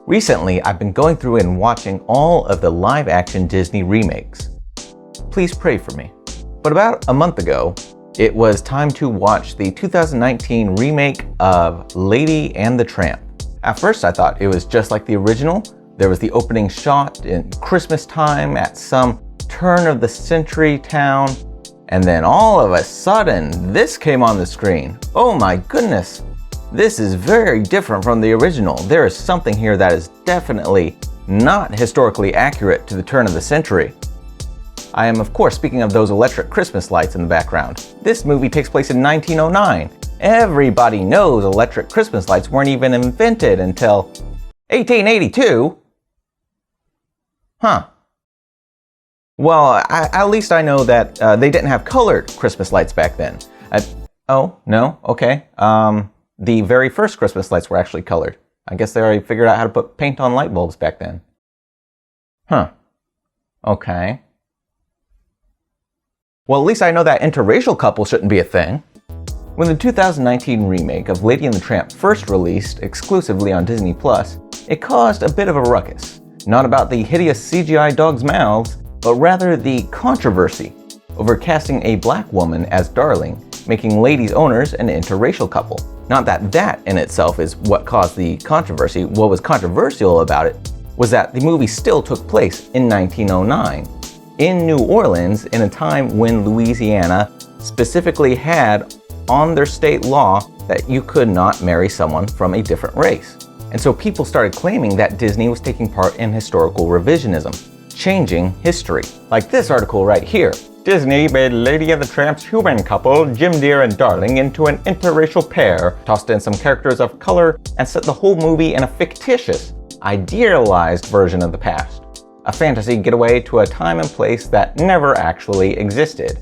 Recently, I've been going through and watching all of the live-action Disney remakes. Please pray for me. But about a month ago, it was time to watch the 2019 remake of Lady and the Tramp. At first, I thought it was just like the original. There was the opening shot in Christmas time at some turn-of-the-century town, and then all of a sudden, this came on the screen. Oh my goodness! This is very different from the original. There is something here that is definitely not historically accurate to the turn of the century. I am of course speaking of those electric Christmas lights in the background. This movie takes place in 1909. Everybody knows electric Christmas lights weren't even invented until 1882. Huh. Well, at least I know that they didn't have colored Christmas lights back then. Oh, no? Okay. The very first Christmas lights were actually colored. I guess they already figured out how to put paint on light bulbs back then. Huh. Okay. Well, at least I know that interracial couples shouldn't be a thing. When the 2019 remake of Lady and the Tramp first released exclusively on Disney+, it caused a bit of a ruckus. Not about the hideous CGI dogs' mouths, but rather the controversy over casting a black woman as Darling, making Lady's owners an interracial couple. Not that that in itself is what caused the controversy. What was controversial about it was that the movie still took place in 1909 in New Orleans, in a time when Louisiana specifically had on their state law that you could not marry someone from a different race. And so people started claiming that Disney was taking part in historical revisionism, changing history. Like this article right here. Disney made Lady and the Tramp's human couple, Jim Deere and Darling, into an interracial pair, tossed in some characters of color, and set the whole movie in a fictitious, idealized version of the past. A fantasy getaway to a time and place that never actually existed.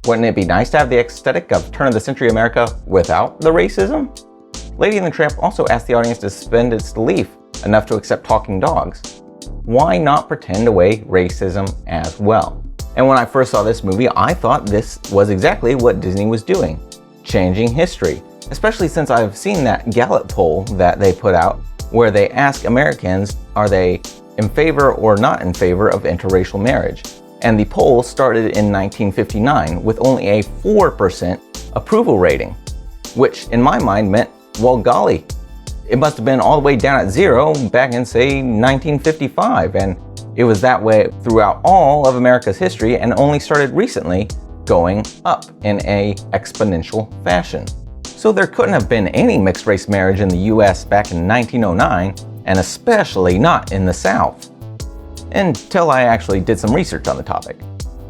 Wouldn't it be nice to have the aesthetic of turn-of-the-century America without the racism? Lady and the Tramp also asked the audience to suspend its belief enough to accept talking dogs. Why not pretend away racism as well? And when I first saw this movie, I thought this was exactly what Disney was doing, changing history. Especially since I've seen that Gallup poll that they put out where they ask Americans, are they in favor or not in favor of interracial marriage? And the poll started in 1959 with only a 4% approval rating, which in my mind meant, well, golly, it must have been all the way down at zero back in, say, 1955, and it was that way throughout all of America's history and only started recently going up in a exponential fashion. So there couldn't have been any mixed race marriage in the US back in 1909, and especially not in the South. Until I actually did some research on the topic.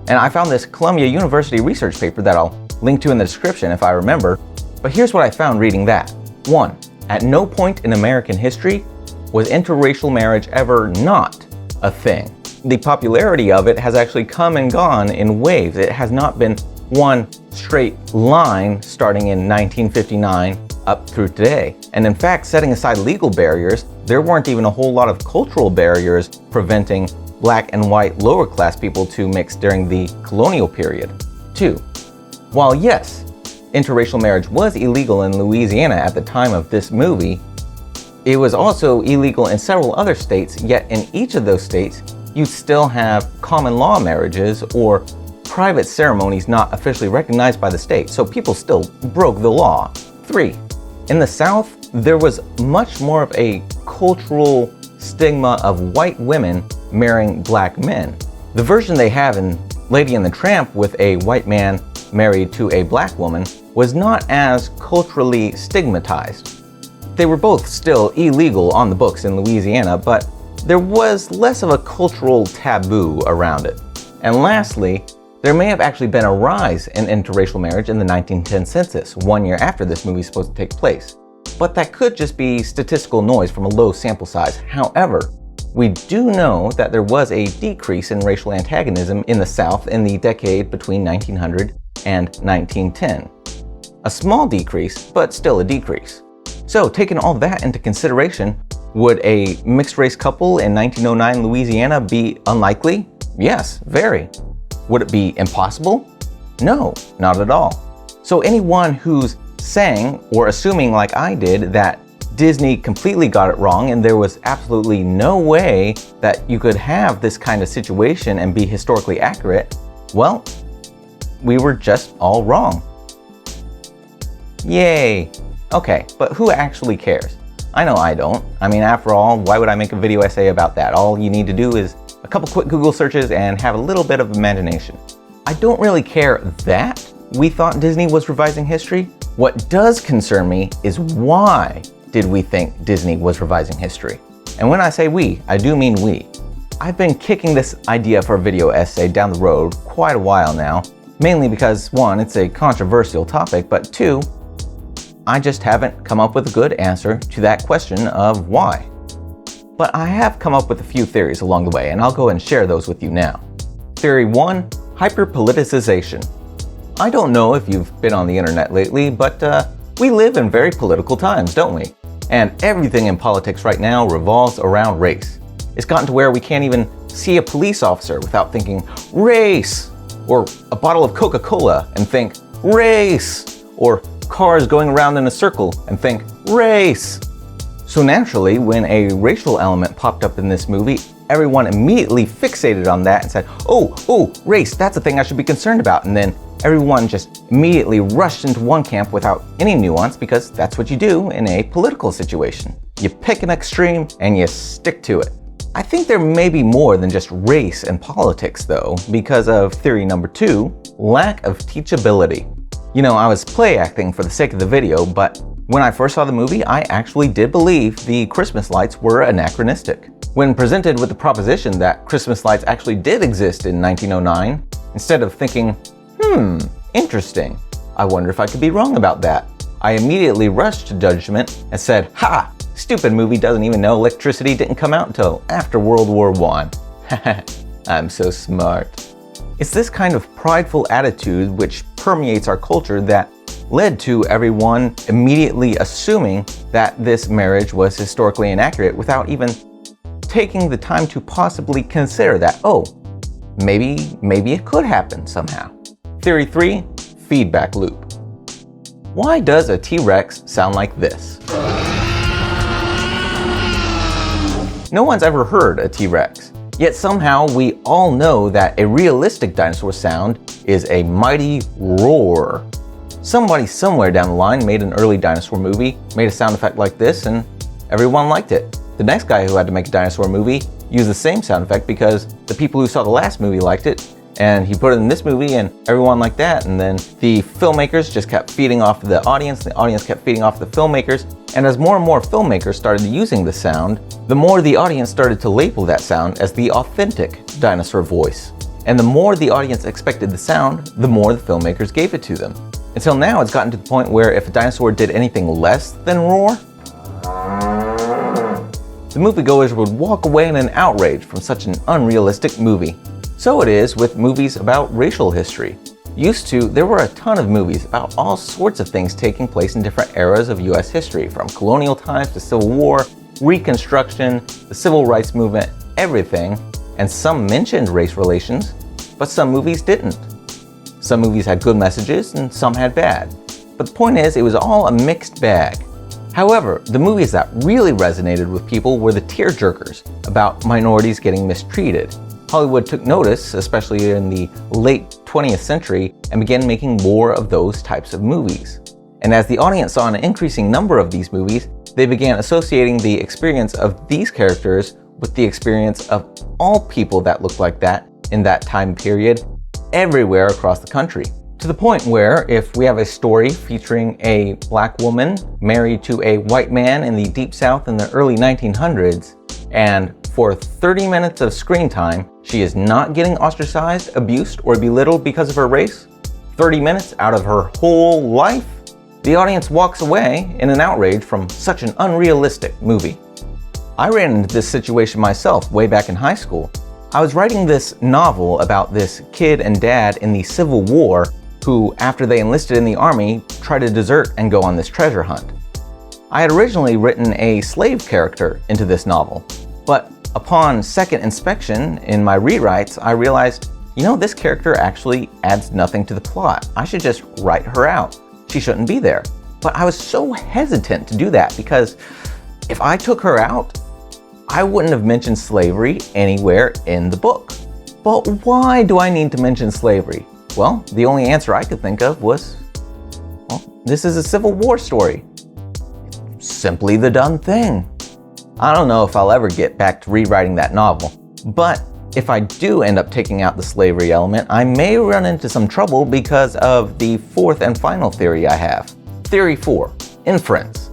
And I found this Columbia University research paper that I'll link to in the description if I remember, but here's what I found reading that. 1. At no point in American history was interracial marriage ever not a thing. The popularity of it has actually come and gone in waves. It has not been one straight line starting in 1959 up through today. And in fact, setting aside legal barriers, there weren't even a whole lot of cultural barriers preventing black and white lower class people to mix during the colonial period. 2. While yes, interracial marriage was illegal in Louisiana at the time of this movie, it was also illegal in several other states, yet in each of those states, you'd still have common law marriages or private ceremonies not officially recognized by the state, so people still broke the law. 3. In the South, there was much more of a cultural stigma of white women marrying black men. The version they have in Lady and the Tramp with a white man married to a black woman was not as culturally stigmatized. They were both still illegal on the books in Louisiana, but there was less of a cultural taboo around it. And lastly, there may have actually been a rise in interracial marriage in the 1910 census, 1 year after this movie is supposed to take place. But that could just be statistical noise from a low sample size. However, we do know that there was a decrease in racial antagonism in the South in the decade between 1900 and 1910. A small decrease, but still a decrease. So, taking all that into consideration, would a mixed-race couple in 1909 Louisiana be unlikely? Yes, very. Would it be impossible? No, not at all. So anyone who's saying or assuming like I did that Disney completely got it wrong and there was absolutely no way that you could have this kind of situation and be historically accurate, well, we were just all wrong. Yay! Okay, but who actually cares? I know I don't. I mean, after all, why would I make a video essay about that? All you need to do is a couple quick Google searches and have a little bit of imagination. I don't really care that we thought Disney was revising history. What does concern me is why did we think Disney was revising history? And when I say we, I do mean we. I've been kicking this idea for a video essay down the road quite a while now, mainly because, one, it's a controversial topic, but two, I just haven't come up with a good answer to that question of why. But I have come up with a few theories along the way, and I'll go and share those with you now. Theory 1, hyper-politicization. I don't know if you've been on the internet lately, but we live in very political times, don't we? And everything in politics right now revolves around race. It's gotten to where we can't even see a police officer without thinking, race! Or a bottle of Coca-Cola and think, race! Or cars going around in a circle and think, race! So naturally, when a racial element popped up in this movie, everyone immediately fixated on that and said, oh, race, that's a thing I should be concerned about. And then everyone just immediately rushed into one camp without any nuance, because that's what you do in a political situation. You pick an extreme and you stick to it. I think there may be more than just race and politics though, because of theory number 2, lack of teachability. You know, I was play acting for the sake of the video, but when I first saw the movie, I actually did believe the Christmas lights were anachronistic. When presented with the proposition that Christmas lights actually did exist in 1909, instead of thinking, interesting, I wonder if I could be wrong about that, I immediately rushed to judgment and said, ha! Stupid movie doesn't even know electricity didn't come out until after World War I. I'm so smart. It's this kind of prideful attitude which permeates our culture that led to everyone immediately assuming that this marriage was historically inaccurate without even taking the time to possibly consider that, maybe it could happen somehow. Theory 3, feedback loop. Why does a T-Rex sound like this? No one's ever heard a T-Rex, yet somehow we all know that a realistic dinosaur sound is a mighty roar. Somebody somewhere down the line made an early dinosaur movie, made a sound effect like this, and everyone liked it. The next guy who had to make a dinosaur movie used the same sound effect because the people who saw the last movie liked it, and he put it in this movie and everyone liked that, and then the filmmakers just kept feeding off the audience, and the audience kept feeding off the filmmakers, and as more and more filmmakers started using the sound, the more the audience started to label that sound as the authentic dinosaur voice. And the more the audience expected the sound, the more the filmmakers gave it to them. Until now, it's gotten to the point where if a dinosaur did anything less than roar, the moviegoers would walk away in an outrage from such an unrealistic movie. So it is with movies about racial history. There were a ton of movies about all sorts of things taking place in different eras of US history, from colonial times to Civil War, Reconstruction, the Civil Rights Movement, everything. And some mentioned race relations, but some movies didn't. Some movies had good messages and some had bad. But the point is, it was all a mixed bag. However, the movies that really resonated with people were the tearjerkers about minorities getting mistreated. Hollywood took notice, especially in the late 20th century, and began making more of those types of movies. And as the audience saw an increasing number of these movies, they began associating the experience of these characters with the experience of all people that looked like that in that time period everywhere across the country. To the point where if we have a story featuring a black woman married to a white man in the Deep South in the early 1900s, and for 30 minutes of screen time, she is not getting ostracized, abused, or belittled because of her race, 30 minutes out of her whole life, the audience walks away in an outrage from such an unrealistic movie. I ran into this situation myself way back in high school. I was writing this novel about this kid and dad in the Civil War who, after they enlisted in the army, tried to desert and go on this treasure hunt. I had originally written a slave character into this novel, but upon second inspection in my rewrites, I realized, this character actually adds nothing to the plot. I should just write her out. She shouldn't be there. But I was so hesitant to do that because If I took her out, I wouldn't have mentioned slavery anywhere in the book. But why do I need to mention slavery? Well, the only answer I could think of was, well, this is a Civil War story. Simply the done thing. I don't know if I'll ever get back to rewriting that novel, but if I do end up taking out the slavery element, I may run into some trouble because of the fourth and final theory I have. Theory 4, Inference.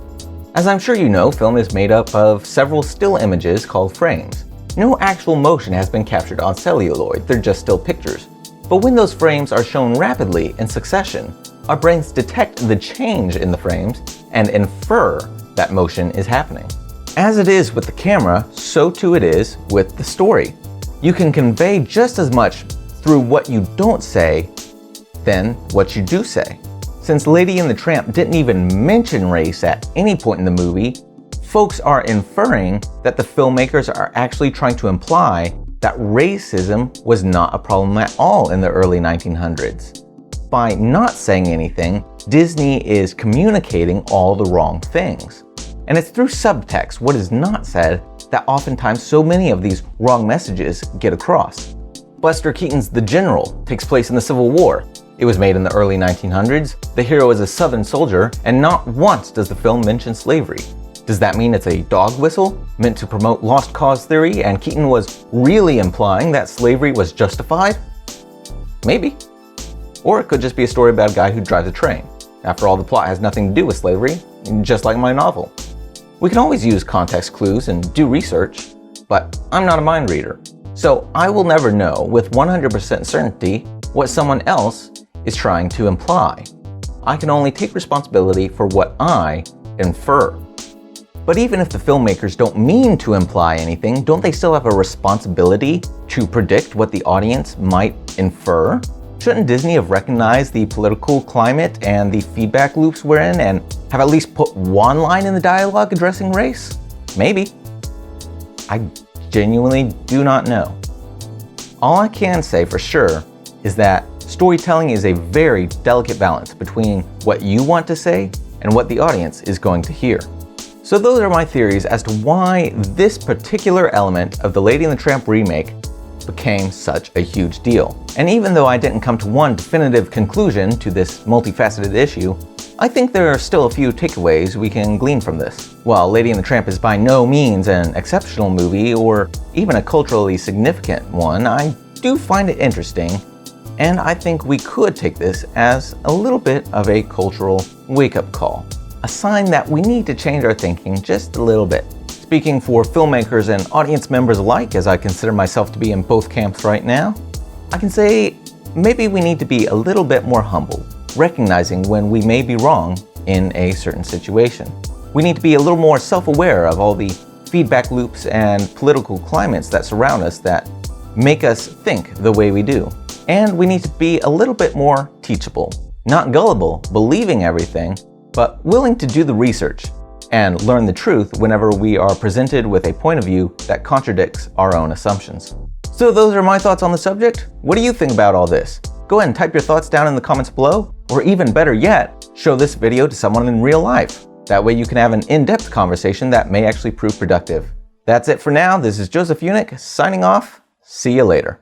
As I'm sure you know, film is made up of several still images called frames. No actual motion has been captured on celluloid, they're just still pictures. But when those frames are shown rapidly in succession, our brains detect the change in the frames and infer that motion is happening. As it is with the camera, so too it is with the story. You can convey just as much through what you don't say than what you do say. Since Lady and the Tramp didn't even mention race at any point in the movie, folks are inferring that the filmmakers are actually trying to imply that racism was not a problem at all in the early 1900s. By not saying anything, Disney is communicating all the wrong things. And it's through subtext, what is not said, that oftentimes so many of these wrong messages get across. Buster Keaton's The General takes place in the Civil War. It was made in the early 1900s. The hero is a Southern soldier, and not once does the film mention slavery. Does that mean it's a dog whistle meant to promote lost cause theory and Keaton was really implying that slavery was justified? Maybe. Or it could just be a story about a guy who drives a train. After all, the plot has nothing to do with slavery, just like my novel. We can always use context clues and do research, but I'm not a mind reader. So I will never know with 100% certainty what someone else is trying to imply. I can only take responsibility for what I infer. But even if the filmmakers don't mean to imply anything, don't they still have a responsibility to predict what the audience might infer? Shouldn't Disney have recognized the political climate and the feedback loops we're in and have at least put one line in the dialogue addressing race? Maybe. I genuinely do not know. All I can say for sure is that storytelling is a very delicate balance between what you want to say and what the audience is going to hear. So those are my theories as to why this particular element of the Lady and the Tramp remake became such a huge deal. And even though I didn't come to one definitive conclusion to this multifaceted issue, I think there are still a few takeaways we can glean from this. While Lady and the Tramp is by no means an exceptional movie or even a culturally significant one, I do find it interesting, and I think we could take this as a little bit of a cultural wake-up call. A sign that we need to change our thinking just a little bit. Speaking for filmmakers and audience members alike, as I consider myself to be in both camps right now, I can say maybe we need to be a little bit more humble, recognizing when we may be wrong in a certain situation. We need to be a little more self-aware of all the feedback loops and political climates that surround us that make us think the way we do. And we need to be a little bit more teachable, not gullible, believing everything, but willing to do the research and learn the truth whenever we are presented with a point of view that contradicts our own assumptions. So those are my thoughts on the subject. What do you think about all this? Go ahead and type your thoughts down in the comments below, or even better yet, show this video to someone in real life. That way you can have an in-depth conversation that may actually prove productive. That's it for now. This is Joseph Unick signing off. See you later.